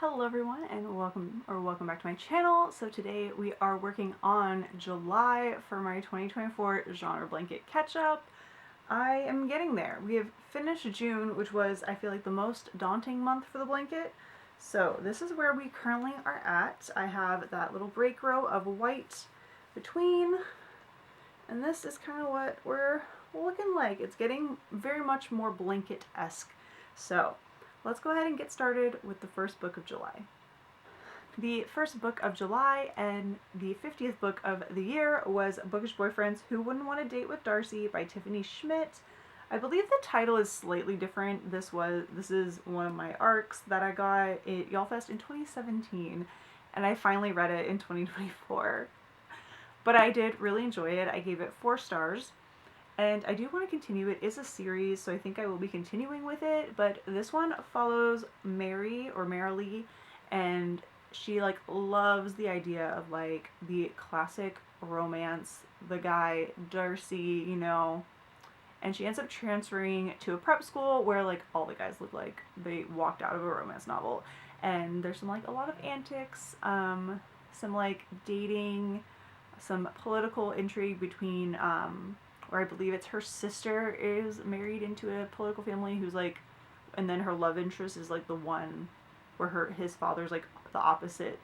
Hello everyone and welcome back to my channel. So today we are working on July for my 2024 genre blanket catch-up. I am getting there. We have finished June, which was, I feel like, the most daunting month for the blanket. So this is where we currently are at. I have that little break row of white between, and this is kind of what we're looking like. It's getting very much more blanket-esque. So let's go ahead and get started with the first book of July. The first book of July and the 50th book of the year was Bookish Boyfriends Who Wouldn't Want to Date with Darcy by Tiffany Schmidt. I believe the title is slightly different. This is one of my arcs that I got at YALLFest in 2017, and I finally read it in 2024. But I did really enjoy it. I gave it 4 stars. And I do want to continue. It is a series, so I think I will be continuing with it, but this one follows Mary, or Marilee, and she loves the idea of the classic romance, the guy Darcy, and she ends up transferring to a prep school where all the guys look like they walked out of a romance novel, and there's a lot of antics, some dating, some political intrigue between or I believe it's her sister is married into a political family who's and then her love interest is the one where his father's the opposite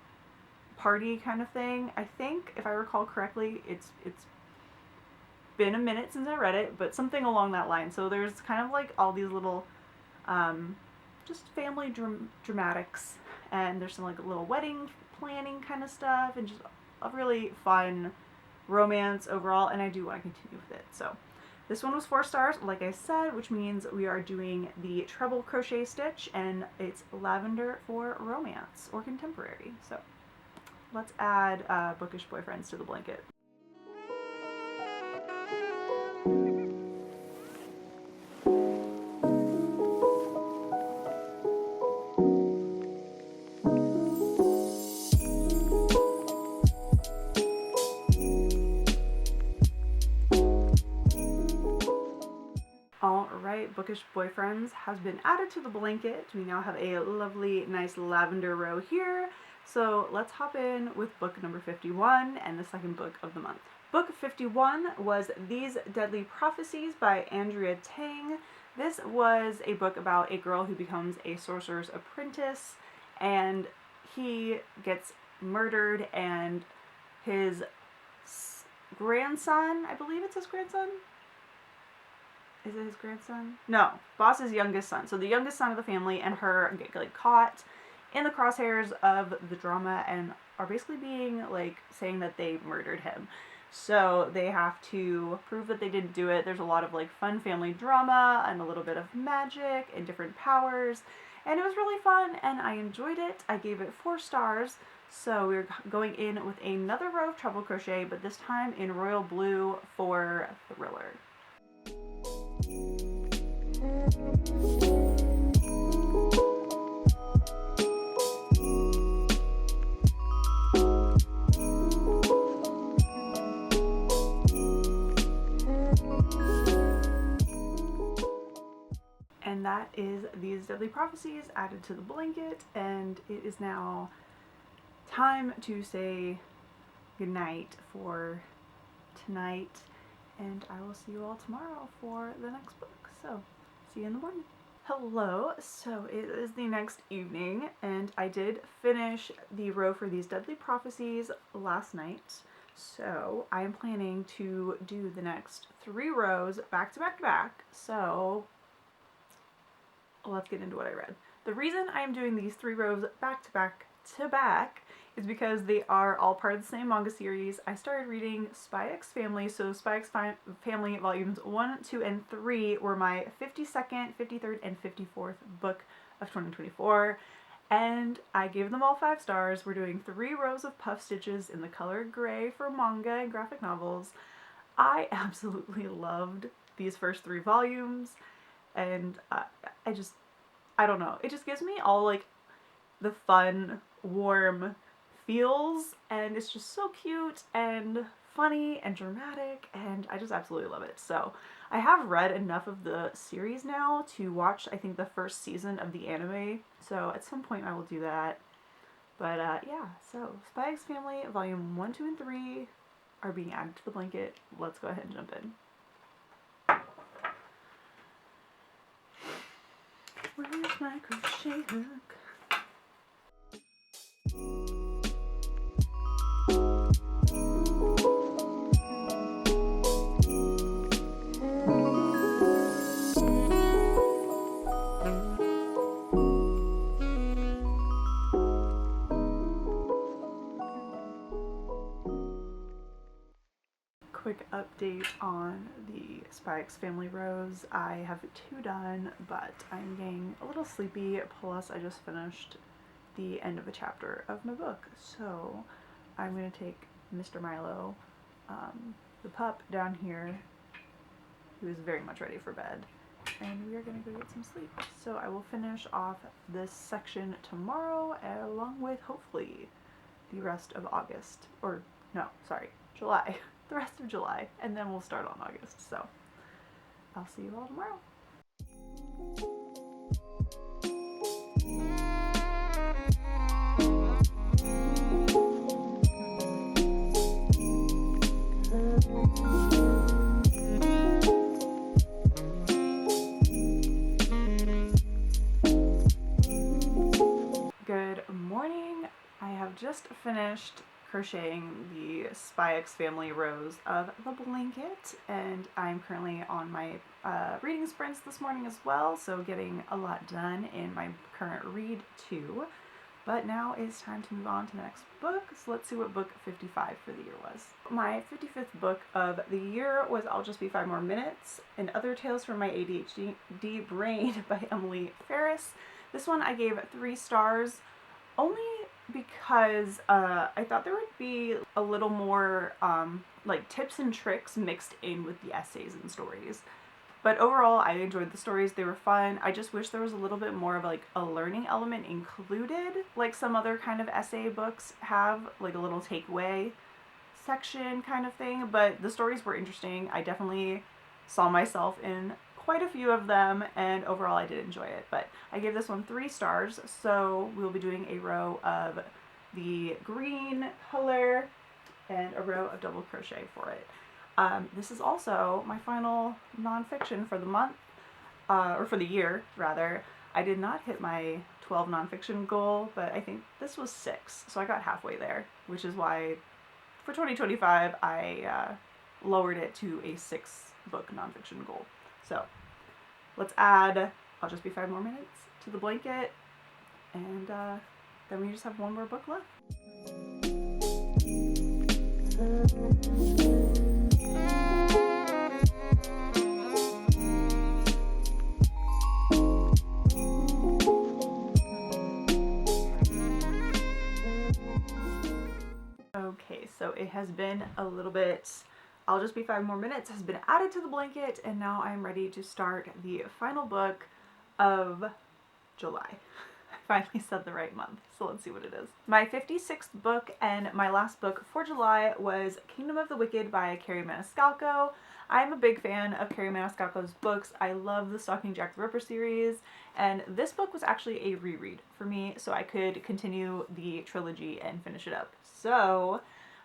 party kind of thing. I think, if I recall correctly, it's been a minute since I read it, but something along that line. So there's kind of all these little just family dramatics, and there's some little wedding planning kind of stuff, and just a really fun romance overall, and I do want to continue with it. So this one was 4 stars, like I said, which means we are doing the treble crochet stitch, and it's lavender for romance or contemporary. So let's add Bookish Boyfriends to the blanket. Alright, Bookish Boyfriends has been added to the blanket. We now have a lovely, nice lavender row here. So let's hop in with book number 51 and the second book of the month. Book 51 was These Deadly Prophecies by Andrea Tang. This was a book about a girl who becomes a sorcerer's apprentice, and he gets murdered, and his grandson, I believe it's his grandson? Is it his grandson? No, boss's youngest son. So the youngest son of the family and her get caught in the crosshairs of the drama and are basically being saying that they murdered him. So they have to prove that they didn't do it. There's a lot of fun family drama and a little bit of magic and different powers, and it was really fun and I enjoyed it. I gave it 4 stars. So we're going in with another row of treble crochet, but this time in royal blue for thriller. And that is These Deadly Prophecies added to the blanket, and it is now time to say goodnight for tonight, and I will see you all tomorrow for the next book. So, see you in the morning. Hello, so it is the next evening, and I did finish the row for These Deadly Prophecies last night. So I am planning to do the next 3 rows back to back to back. So let's get into what I read. The reason I am doing these 3 rows back to back to back is because they are all part of the same manga series. I started reading Spy X Family, so Spy X Family volumes 1, 2, and 3 were my 52nd, 53rd, and 54th book of 2024, and I gave them all 5 stars. We're doing 3 rows of puff stitches in the color gray for manga and graphic novels. I absolutely loved these first 3 volumes, and I don't know, it just gives me all the fun, warm feels, and it's just so cute and funny and dramatic, and I just absolutely love it. So I have read enough of the series now to watch, I think, the first season of the anime, so at some point I will do that. But yeah, so Spy X Family Volume 1, 2, and 3 are being added to the blanket. Let's go ahead and jump in. Where's my crochet hook? Quick update on the Spy X Family rows. I have 2 done, but I'm getting a little sleepy, plus I just finished the end of a chapter of my book. So I'm going to take Mr. Milo, the pup, down here, who is very much ready for bed, and we are going to go get some sleep. So I will finish off this section tomorrow, along with hopefully the rest of August, or no, sorry, July. The rest of July, and then we'll start on August. So I'll see you all tomorrow. Good morning. I have just finished crocheting the Spy X Family rows of the blanket, and I'm currently on my reading sprints this morning as well, so getting a lot done in my current read too. But now it's time to move on to the next book, so let's see what book 55 for the year was. My 55th book of the year was I'll Just Be 5 More Minutes, and Other Tales from My ADHD Brain by Emily Ferris. This one I gave 3 stars, only because I thought there would be a little more like tips and tricks mixed in with the essays and stories. But overall, I enjoyed the stories. They were fun. I just wish there was a little bit more of like a learning element included, like some other kind of essay books have, like a little takeaway section kind of thing. But the stories were interesting. I definitely saw myself in quite a few of them, and overall I did enjoy it. But I gave this one 3 stars, so we'll be doing a row of the green color and a row of double crochet for it. This is also my final nonfiction for the month, or for the year rather. I did not hit my 12 nonfiction goal, but I think this was 6, so I got halfway there, which is why for 2025 I lowered it to a 6 book nonfiction goal. So let's add I'll Just Be 5 More Minutes to the blanket, and then we just have 1 more book left. Okay, so it has been a little bit. I'll Just Be 5 More Minutes has been added to the blanket, and now I'm ready to start the final book of July. I finally said the right month, so let's see what it is. My 56th book and my last book for July was Kingdom of the Wicked by Carrie Maniscalco. I'm a big fan of Carrie Maniscalco's books. I love the Stalking Jack the Ripper series, and this book was actually a reread for me, so I could continue the trilogy and finish it up. So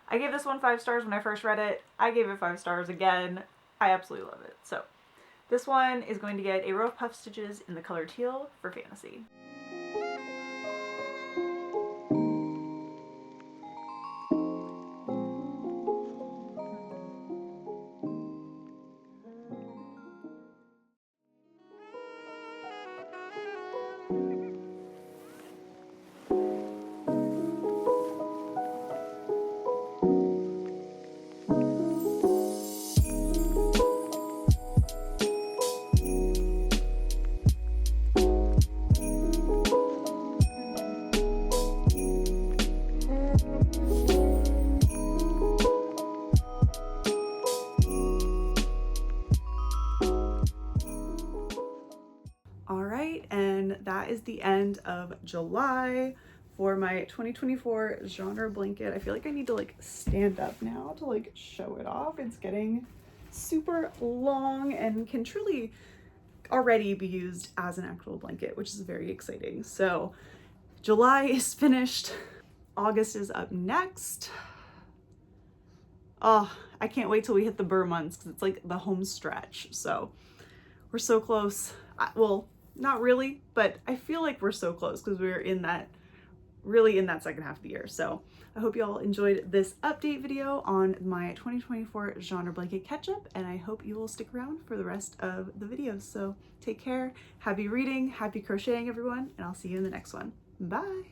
I gave this one 5 stars when I first read it. I gave it 5 stars again. I absolutely love it. So this one is going to get a row of puff stitches in the color teal for fantasy. Alright, and that is the end of July for my 2024 genre blanket. I feel like I need to like stand up now to like show it off. It's getting super long and can truly already be used as an actual blanket, which is very exciting. So July is finished. August is up next. Oh, I can't wait till we hit the burr months because it's like the home stretch. So we're so close. Well, not really, but I feel like we're so close because we're really in that second half of the year. So I hope you all enjoyed this update video on my 2024 genre blanket catch-up, and I hope you will stick around for the rest of the videos. So take care, happy reading, happy crocheting everyone, and I'll see you in the next one. Bye!